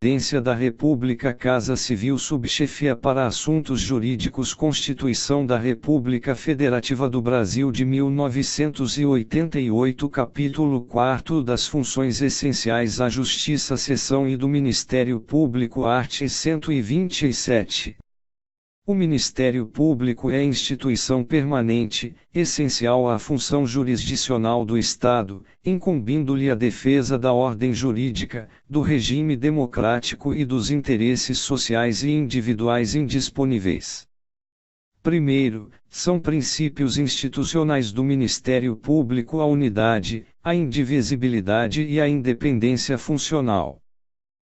Presidência da República, Casa Civil, Subchefia para Assuntos Jurídicos, Constituição da República Federativa do Brasil de 1988, Capítulo 4 das Funções Essenciais à Justiça, Seção I do Ministério Público, art. 127. O Ministério Público é instituição permanente, essencial à função jurisdicional do Estado, incumbindo-lhe a defesa da ordem jurídica, do regime democrático e dos interesses sociais e individuais indisponíveis. Primeiro, são princípios institucionais do Ministério Público a unidade, a indivisibilidade e a independência funcional.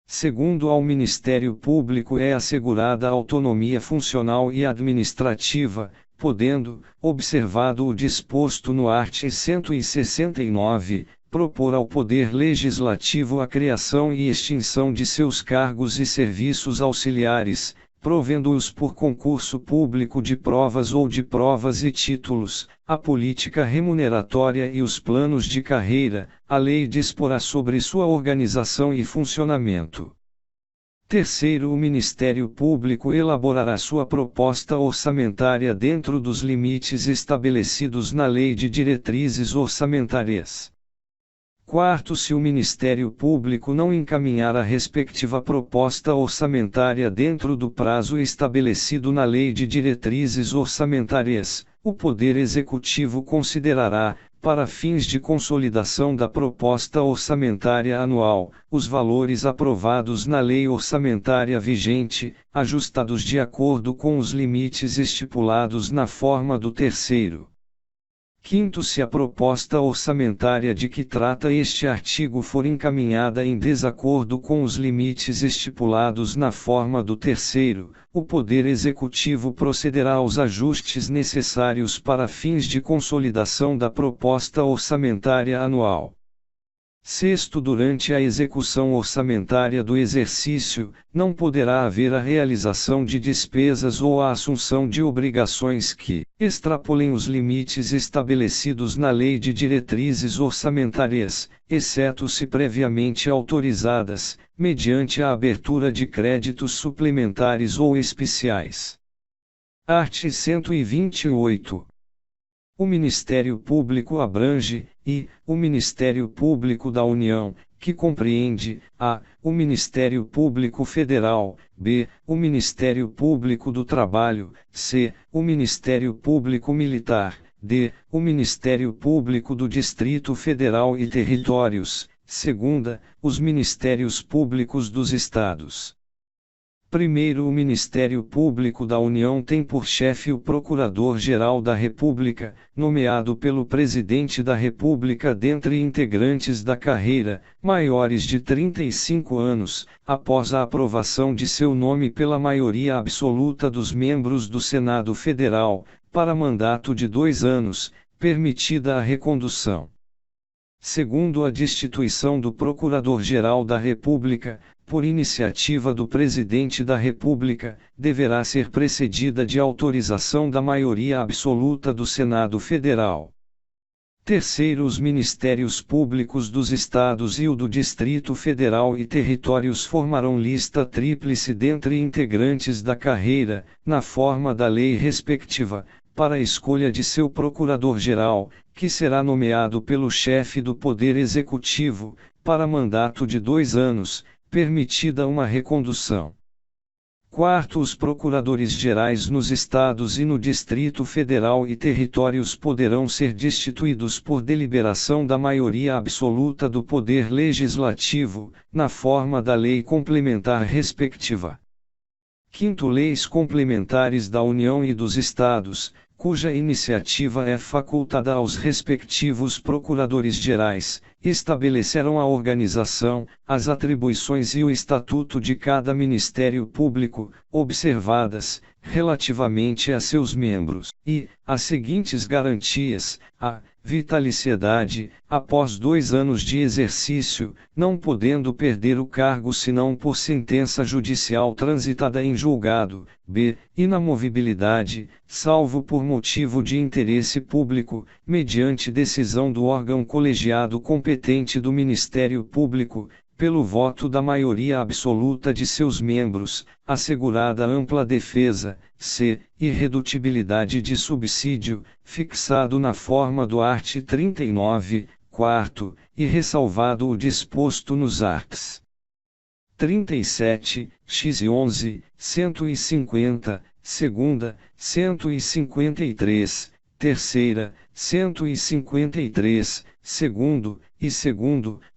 Segundo, ao Ministério Público é assegurada a autonomia funcional e administrativa, podendo, observado o disposto no art. 169, propor ao Poder Legislativo a criação e extinção de seus cargos e serviços auxiliares, provendo-os por concurso público de provas ou de provas e títulos, a política remuneratória e os planos de carreira. A lei disporá sobre sua organização e funcionamento. Terceiro, o Ministério Público elaborará sua proposta orçamentária dentro dos limites estabelecidos na Lei de Diretrizes Orçamentárias. Quarto, se o Ministério Público não encaminhar a respectiva proposta orçamentária dentro do prazo estabelecido na Lei de Diretrizes Orçamentárias, o Poder Executivo considerará, para fins de consolidação da proposta orçamentária anual, os valores aprovados na lei orçamentária vigente, ajustados de acordo com os limites estipulados na forma do terceiro. Quinto, se a proposta orçamentária de que trata este artigo for encaminhada em desacordo com os limites estipulados na forma do terceiro, o Poder Executivo procederá aos ajustes necessários para fins de consolidação da proposta orçamentária anual. Sexto, durante a execução orçamentária do exercício, não poderá haver a realização de despesas ou a assunção de obrigações que extrapolem os limites estabelecidos na Lei de Diretrizes Orçamentárias, exceto se previamente autorizadas, mediante a abertura de créditos suplementares ou especiais. Art. 128. O Ministério Público abrange, e, o Ministério Público da União, que compreende, a, o Ministério Público Federal, b, o Ministério Público do Trabalho, c, o Ministério Público Militar, d, o Ministério Público do Distrito Federal e Territórios, segunda, os Ministérios Públicos dos Estados. Primeiro, o Ministério Público da União tem por chefe o Procurador-Geral da República, nomeado pelo Presidente da República dentre integrantes da carreira, maiores de 35 anos, após a aprovação de seu nome pela maioria absoluta dos membros do Senado Federal, para mandato de 2 anos, permitida a recondução. Segundo, a destituição do Procurador-Geral da República, por iniciativa do Presidente da República, deverá ser precedida de autorização da maioria absoluta do Senado Federal. Terceiro, os Ministérios Públicos dos Estados e o do Distrito Federal e Territórios formarão lista tríplice dentre integrantes da carreira, na forma da lei respectiva, para a escolha de seu Procurador-Geral, que será nomeado pelo chefe do Poder Executivo, para mandato de 2 anos, permitida uma recondução. Quarto, os procuradores-gerais nos estados e no Distrito Federal e Territórios poderão ser destituídos por deliberação da maioria absoluta do Poder Legislativo, na forma da lei complementar respectiva. Quinto, leis complementares da União e dos Estados, cuja iniciativa é facultada aos respectivos procuradores-gerais, estabelecerão a organização, as atribuições e o estatuto de cada Ministério Público, observadas, relativamente a seus membros, e, as seguintes garantias: a vitaliciedade, após 2 anos de exercício, não podendo perder o cargo senão por sentença judicial transitada em julgado; b. Inamovibilidade, salvo por motivo de interesse público, mediante decisão do órgão colegiado competente do Ministério Público, pelo voto da maioria absoluta de seus membros, assegurada ampla defesa, c. irredutibilidade de subsídio, fixado na forma do art. 39, quarto, e ressalvado o disposto nos arts. 37, x e 11, 150, segunda, 153, terceira, 153, segundo,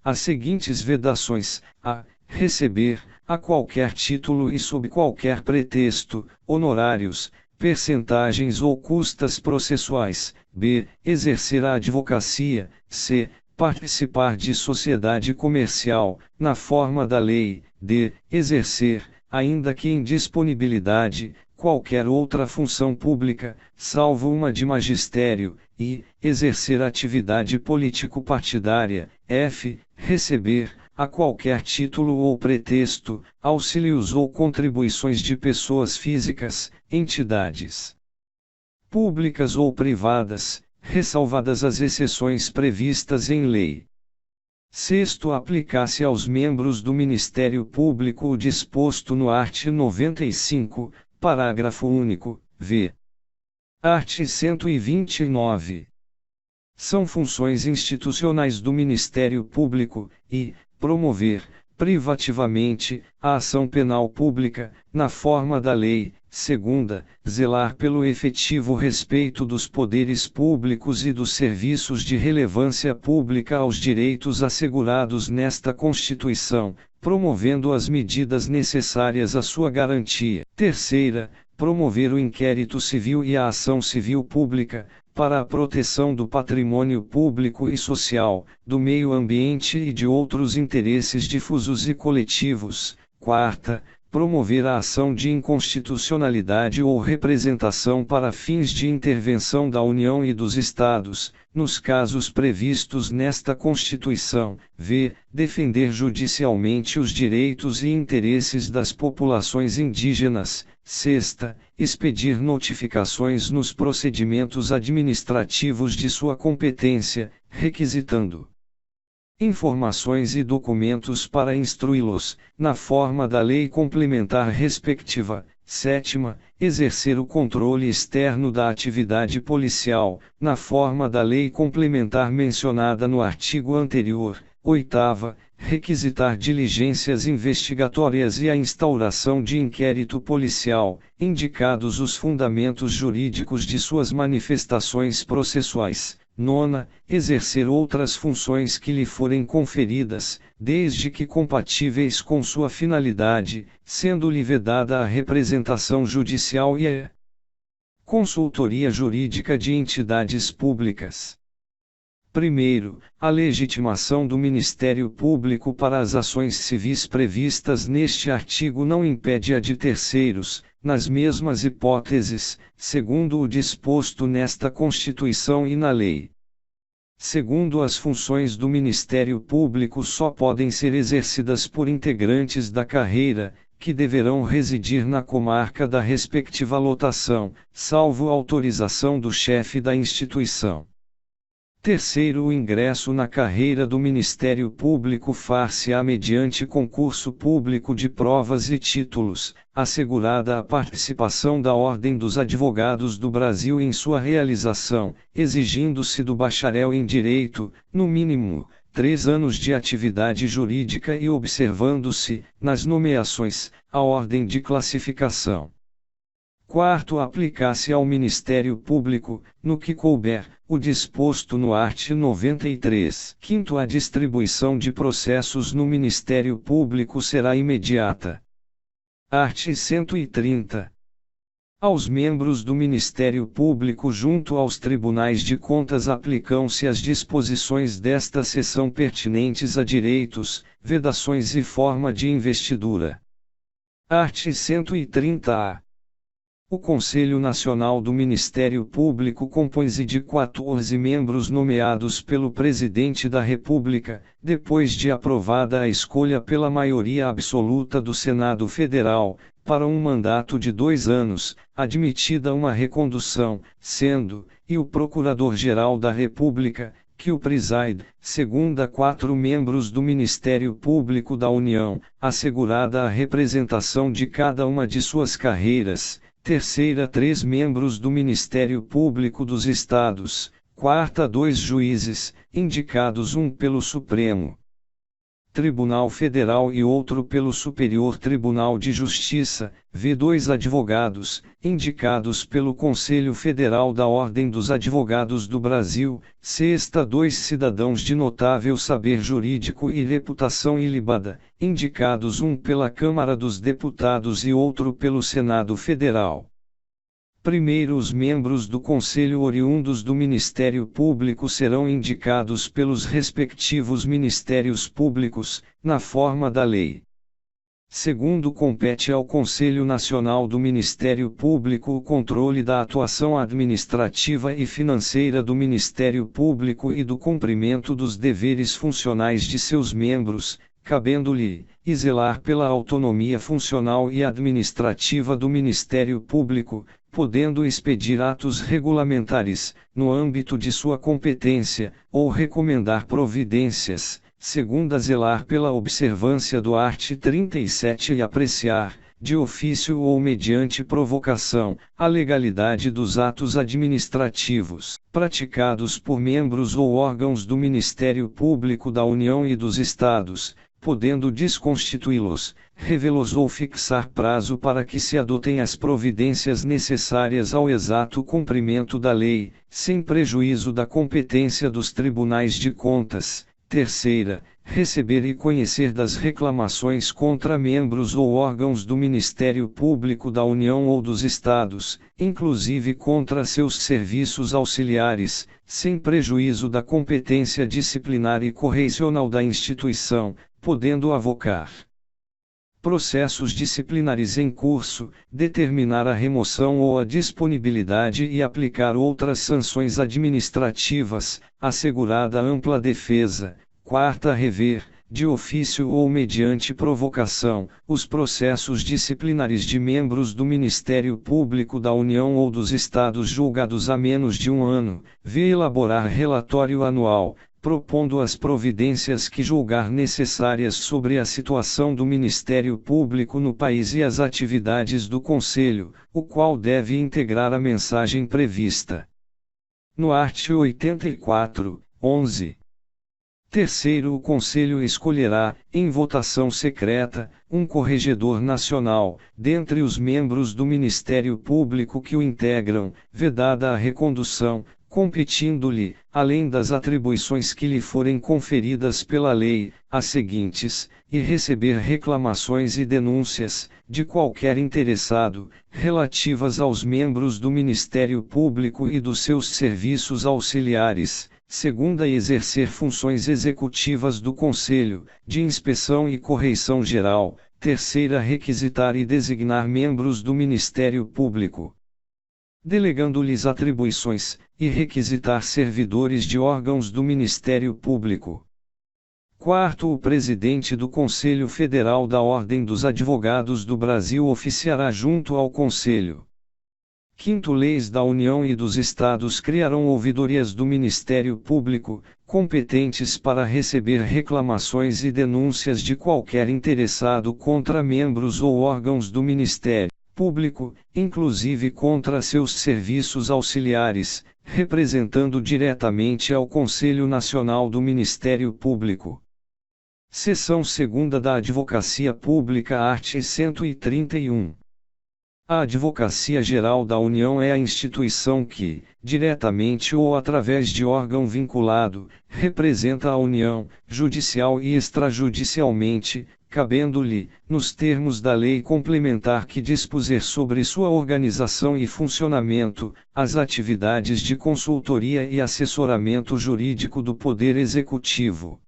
as seguintes vedações: a. Receber, a qualquer título e sob qualquer pretexto, honorários, percentagens ou custas processuais; b. Exercer a advocacia; c. Participar de sociedade comercial, na forma da lei; d. Exercer, ainda que em disponibilidade, qualquer outra função pública, salvo uma de magistério; e. Exercer atividade político-partidária; f. Receber, a qualquer título ou pretexto, auxílios ou contribuições de pessoas físicas, entidades públicas ou privadas, ressalvadas as exceções previstas em lei. Sexto, aplicar-se aos membros do Ministério Público o disposto no art. 95, parágrafo único, v. art. 129. São funções institucionais do Ministério Público, e, promover, privativamente, a ação penal pública, na forma da lei; segunda, zelar pelo efetivo respeito dos poderes públicos e dos serviços de relevância pública aos direitos assegurados nesta Constituição, promovendo as medidas necessárias à sua garantia; terceira, promover o inquérito civil e a ação civil pública, para a proteção do patrimônio público e social, do meio ambiente e de outros interesses difusos e coletivos; quarta, promover a ação de inconstitucionalidade ou representação para fins de intervenção da União e dos Estados, nos casos previstos nesta Constituição; v. Defender judicialmente os direitos e interesses das populações indígenas; sexta, expedir notificações nos procedimentos administrativos de sua competência, requisitando informações e documentos para instruí-los, na forma da lei complementar respectiva; sétima, exercer o controle externo da atividade policial, na forma da lei complementar mencionada no artigo anterior; oitava, requisitar diligências investigatórias e a instauração de inquérito policial, indicados os fundamentos jurídicos de suas manifestações processuais; nona, exercer outras funções que lhe forem conferidas, desde que compatíveis com sua finalidade, sendo-lhe vedada a representação judicial e a consultoria jurídica de entidades públicas. Primeiro, a legitimação do Ministério Público para as ações civis previstas neste artigo não impede a de terceiros, nas mesmas hipóteses, segundo o disposto nesta Constituição e na lei. Segundo, as funções do Ministério Público só podem ser exercidas por integrantes da carreira, que deverão residir na comarca da respectiva lotação, salvo autorização do chefe da instituição. Terceiro, o ingresso na carreira do Ministério Público far-se-á mediante concurso público de provas e títulos, assegurada a participação da Ordem dos Advogados do Brasil em sua realização, exigindo-se do bacharel em Direito, no mínimo, 3 anos de atividade jurídica e observando-se, nas nomeações, a ordem de classificação. Quarto, aplicar-se ao Ministério Público, no que couber, o disposto no art. 93. Quinto, a distribuição de processos no Ministério Público será imediata. Art. 130. Aos membros do Ministério Público junto aos Tribunais de Contas aplicam-se as disposições desta seção pertinentes a direitos, vedações e forma de investidura. Art. 130-A. O Conselho Nacional do Ministério Público compõe-se de 14 membros nomeados pelo Presidente da República, depois de aprovada a escolha pela maioria absoluta do Senado Federal, para um mandato de 2 anos, admitida uma recondução, sendo, e o Procurador-Geral da República, que o preside, segunda 4 membros do Ministério Público da União, assegurada a representação de cada uma de suas carreiras, terceira 3 membros do Ministério Público dos Estados, quarta 2 juízes, indicados um pelo Supremo Tribunal Federal e outro pelo Superior Tribunal de Justiça, v2 advogados, indicados pelo Conselho Federal da Ordem dos Advogados do Brasil, sexta 2 cidadãos de notável saber jurídico e reputação ilibada, indicados um pela Câmara dos Deputados e outro pelo Senado Federal. Primeiro, os membros do Conselho oriundos do Ministério Público serão indicados pelos respectivos Ministérios Públicos, na forma da lei. Segundo, compete ao Conselho Nacional do Ministério Público o controle da atuação administrativa e financeira do Ministério Público e do cumprimento dos deveres funcionais de seus membros, cabendo-lhe zelar pela autonomia funcional e administrativa do Ministério Público, podendo expedir atos regulamentares, no âmbito de sua competência, ou recomendar providências, segunda zelar pela observância do art. 37 e apreciar, de ofício ou mediante provocação, a legalidade dos atos administrativos, praticados por membros ou órgãos do Ministério Público da União e dos Estados, podendo desconstituí-los, revê-los ou fixar prazo para que se adotem as providências necessárias ao exato cumprimento da lei, sem prejuízo da competência dos tribunais de contas. Terceira, receber e conhecer das reclamações contra membros ou órgãos do Ministério Público da União ou dos Estados, inclusive contra seus serviços auxiliares, sem prejuízo da competência disciplinar e correicional da instituição, podendo avocar processos disciplinares em curso, determinar a remoção ou a disponibilidade e aplicar outras sanções administrativas, assegurada ampla defesa. Quarta, rever, de ofício ou mediante provocação, os processos disciplinares de membros do Ministério Público da União ou dos Estados julgados há menos de um ano, elaborar relatório anual, propondo as providências que julgar necessárias sobre a situação do Ministério Público no país e as atividades do Conselho, o qual deve integrar a mensagem prevista no art. 84, 11. Terceiro, o Conselho escolherá, em votação secreta, um corregedor nacional, dentre os membros do Ministério Público que o integram, vedada a recondução, competindo-lhe, além das atribuições que lhe forem conferidas pela lei, as seguintes, e receber reclamações e denúncias, de qualquer interessado, relativas aos membros do Ministério Público e dos seus serviços auxiliares. Segunda, exercer funções executivas do Conselho, de inspeção e correição geral. Terceira, requisitar e designar membros do Ministério Público, delegando-lhes atribuições, e requisitar servidores de órgãos do Ministério Público. Quarto, o presidente do Conselho Federal da Ordem dos Advogados do Brasil oficiará junto ao Conselho. Quinto, leis da União e dos Estados criarão ouvidorias do Ministério Público, competentes para receber reclamações e denúncias de qualquer interessado contra membros ou órgãos do Ministério Público, inclusive contra seus serviços auxiliares, representando diretamente ao Conselho Nacional do Ministério Público. Seção 2ª da Advocacia Pública, art. 131. A Advocacia Geral da União é a instituição que, diretamente ou através de órgão vinculado, representa a União, judicial e extrajudicialmente, cabendo-lhe, nos termos da lei complementar que dispuser sobre sua organização e funcionamento, as atividades de consultoria e assessoramento jurídico do Poder Executivo.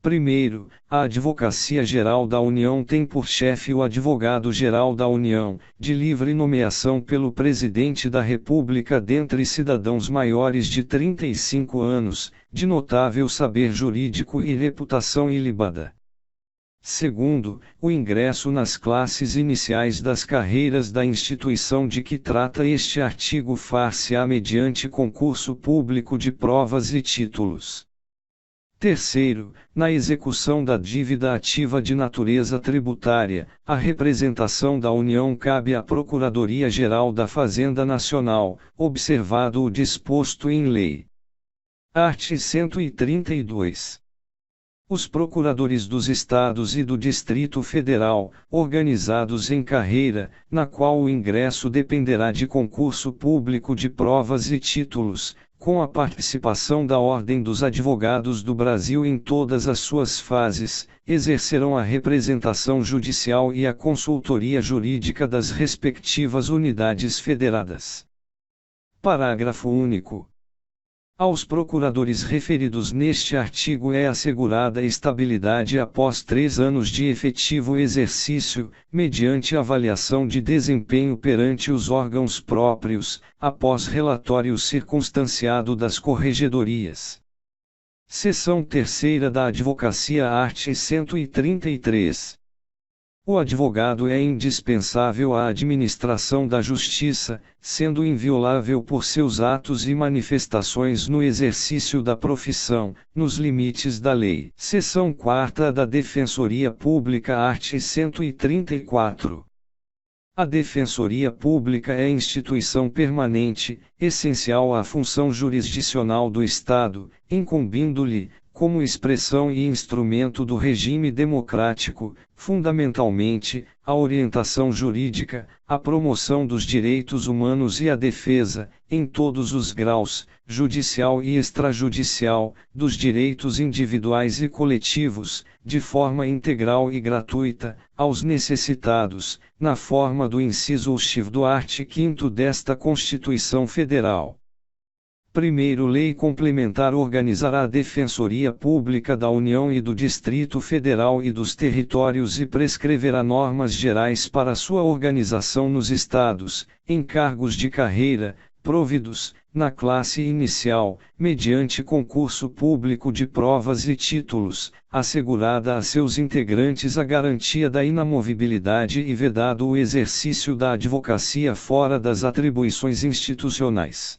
Primeiro, a Advocacia Geral da União tem por chefe o Advogado-Geral da União, de livre nomeação pelo Presidente da República dentre cidadãos maiores de 35 anos, de notável saber jurídico e reputação ilibada. Segundo, o ingresso nas classes iniciais das carreiras da instituição de que trata este artigo far-se-á mediante concurso público de provas e títulos. Terceiro, na execução da dívida ativa de natureza tributária, a representação da União cabe à Procuradoria-Geral da Fazenda Nacional, observado o disposto em lei. Art. 132. Os procuradores dos Estados e do Distrito Federal, organizados em carreira, na qual o ingresso dependerá de concurso público de provas e títulos, com a participação da Ordem dos Advogados do Brasil em todas as suas fases, exercerão a representação judicial e a consultoria jurídica das respectivas unidades federadas. Parágrafo único. Aos procuradores referidos neste artigo é assegurada estabilidade após 3 anos de efetivo exercício, mediante avaliação de desempenho perante os órgãos próprios, após relatório circunstanciado das corregedorias. Seção 3ª da Advocacia, art. 133. O advogado é indispensável à administração da justiça, sendo inviolável por seus atos e manifestações no exercício da profissão, nos limites da lei. Seção 4ª da Defensoria Pública, art. 134. A Defensoria Pública é instituição permanente, essencial à função jurisdicional do Estado, incumbindo-lhe, como expressão e instrumento do regime democrático, fundamentalmente, a orientação jurídica, a promoção dos direitos humanos e a defesa, em todos os graus, judicial e extrajudicial, dos direitos individuais e coletivos, de forma integral e gratuita, aos necessitados, na forma do inciso X do art. 5º desta Constituição Federal. Primeiro, lei complementar organizará a Defensoria Pública da União e do Distrito Federal e dos Territórios e prescreverá normas gerais para sua organização nos estados, em cargos de carreira, providos, na classe inicial, mediante concurso público de provas e títulos, assegurada a seus integrantes a garantia da inamovibilidade e vedado o exercício da advocacia fora das atribuições institucionais.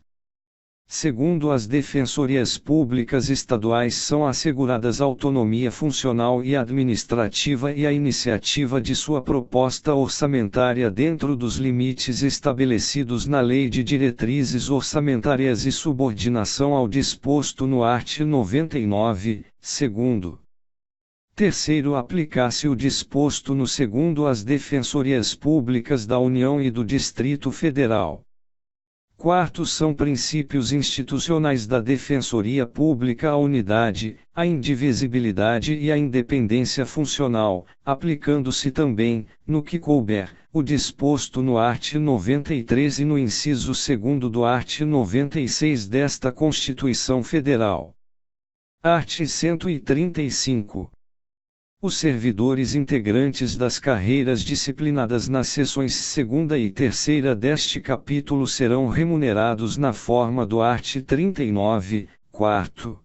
Segundo, as defensorias públicas estaduais são asseguradas autonomia funcional e administrativa e a iniciativa de sua proposta orçamentária dentro dos limites estabelecidos na Lei de Diretrizes Orçamentárias e subordinação ao disposto no art. 99, segundo. Terceiro, aplicar-se o disposto no segundo às defensorias públicas da União e do Distrito Federal. Quarto, são princípios institucionais da Defensoria Pública a unidade, a indivisibilidade e a independência funcional, aplicando-se também, no que couber, o disposto no art. 93 e no inciso 2º do art. 96 desta Constituição Federal. Art. 135. Os servidores integrantes das carreiras disciplinadas nas seções 2ª e 3ª deste capítulo serão remunerados na forma do art. 39, 4º.